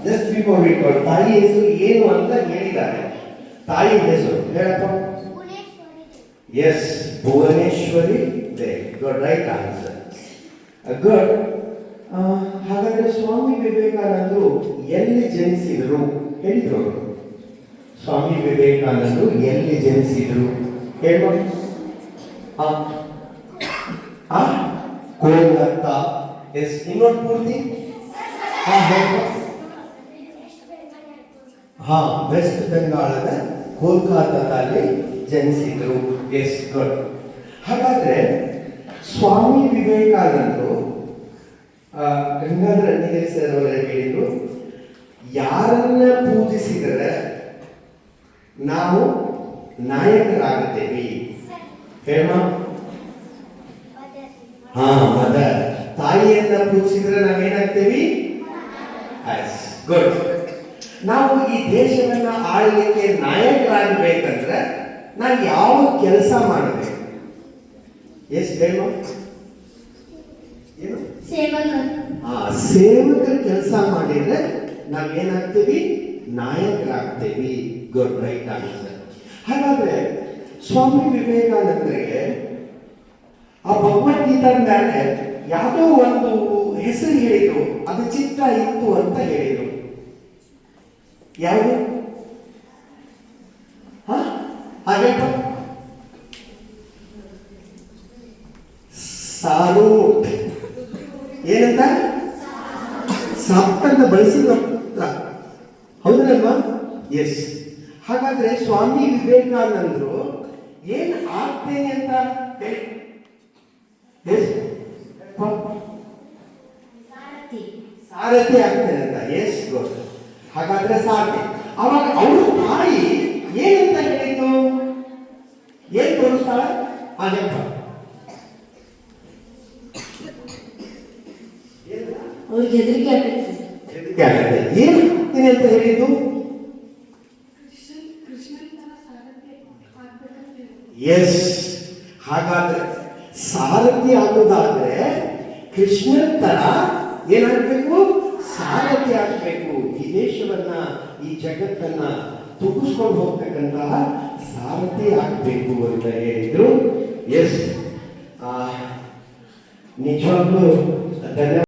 Just before we go ತಾಯಿ ಹೆಸರು ಏನು ಅಂತ ಹೇಳಿದ್ದಾರೆ. ತಾಯಿ ಹೆಸರು ಹೇಳಪ್ಪ. Yes, Bhuvaneshwari Devi. Good, right answer. Good. ಹಾಗಾದ್ರೆ ಸ್ವಾಮಿ ವಿವೇಕಾನಂದರು ಎಲ್ಲಿ ಜನಿಸಿದರು ಹೇಳಿದ್ರು? ಸ್ವಾಮಿ ವಿವೇಕಾನಂದರು ಎಲ್ಲಿ ಜನಿಸಿದರು ಹೇಳ್ಬೋದು? ಕೋಲ್ಕತ್ತಾ. ಎಸ್, ಇನ್ನೊಂದು ಪೂರ್ತಿ ವೆಸ್ಟ್ ಬೆಂಗಾಳದ ಕೋಲ್ಕತ್ತಾದಲ್ಲಿ ಜನಿಸಿದರು. Yes, good. ಹಾಗಾದ್ರೆ ಸ್ವಾಮಿ ವಿವೇಕಾನಂದರು ಗಂಗಾಧರ ಅಣ್ಣಿಗೇರಿ ಸರ್ ಅವರೇ ಹೇಳಿದ್ರು, ಯಾರನ್ನ ಪೂಜಿಸಿದರೆ ನಾವು ನಾಯಕರಾಗುತ್ತೇವೆ ಹೇಳ? ಮದರ್. ತಾಯಿಯನ್ನ ಪೂಜಿಸಿದ್ರೆ ನಾವೇನಾಗ್ತೇವಿ? ಗುಡ್. ನಾವು ಈ ದೇಶವನ್ನ ಆಳಲಿಕ್ಕೆ ನಾಯಕರಾಗಬೇಕಂದ್ರೆ ನಾವು ಯಾವ ಕೆಲಸ ಮಾಡಬೇಕು? ಎಷ್ಟು ಹೇಳ? ಏನು? ಸೇವಕರ ಕೆಲಸ ಮಾಡಿದ್ರೆ ನಾವೇನಾಗ್ತೀವಿ? ನಾಯಕರಾಗ್ತೇವಿ. Good, right answer. ಹಾಗಾದ್ರೆ ಸ್ವಾಮಿ ವಿವೇಕಾನಂದರಿಗೆ ಆ ಭಗವದ್ಗೀತಾ ಮೇಲೆ ಯಾವುದೋ ಒಂದು ಹೆಸರು ಹೇಳಿದ್ರು, ಅದು ಚಿತ್ರ ಇತ್ತು ಅಂತ ಹೇಳಿದ್ರು. ಯಾವುದು? ಹಾಗೆ ಸಾಲೂಟ್. ಏನಂತ? ಸಾಪ್ತನ್ನ ಬಳಸಿದ ಹೌದಲ್ವಾ? ಎಸ್. ಹಾಗಾದ್ರೆ ಸ್ವಾಮಿ ವಿವೇಕಾನಂದರು ಏನ್ ಆಗ್ತೇನೆ ಅಂತ ಸಾರಥಿ ಆಗ್ತೇನೆ ಅಂತ. Yes, good. ಹಾಗಾದ್ರೆ ಸಾರಥಿ. ಅವಾಗ ಅವ್ರ ತಾಯಿ ಏನಂತ ಹೇಳಿದ್ದು? ಏನ್ ತೋರಿಸ್ತಾಳ? ಹಾಗೆಪ್ಪ ಅವ್ರಿಗೆ ಹೆದರಿಕೆ ಆಗುತ್ತೆ. ಏನು ಆಗ್ತೀನಿ ಅಂತ ಹೇಳಿದ್ದು? ಎಸ್. ಹಾಗಾದ್ರೆ ಸಾರಥಿ ಆಗೋದಾದ್ರೆ ಕೃಷ್ಣನ ತರ ಏನಾಗಬೇಕು? ಸಾರಥಿ ಆಗಬೇಕು. ಈ ದೇಶವನ್ನ, ಈ ಜಗತ್ತನ್ನ ತುಗಿಸ್ಕೊಂಡು ಹೋಗ್ತಕ್ಕಂತಹ ಸಾರಥಿ ಆಗಬೇಕು ಅಂತ ಹೇಳಿದ್ರು. ಎಸ್, ನಿಜವಾಗ್ಲೂ ಧನ್ಯವಾದ.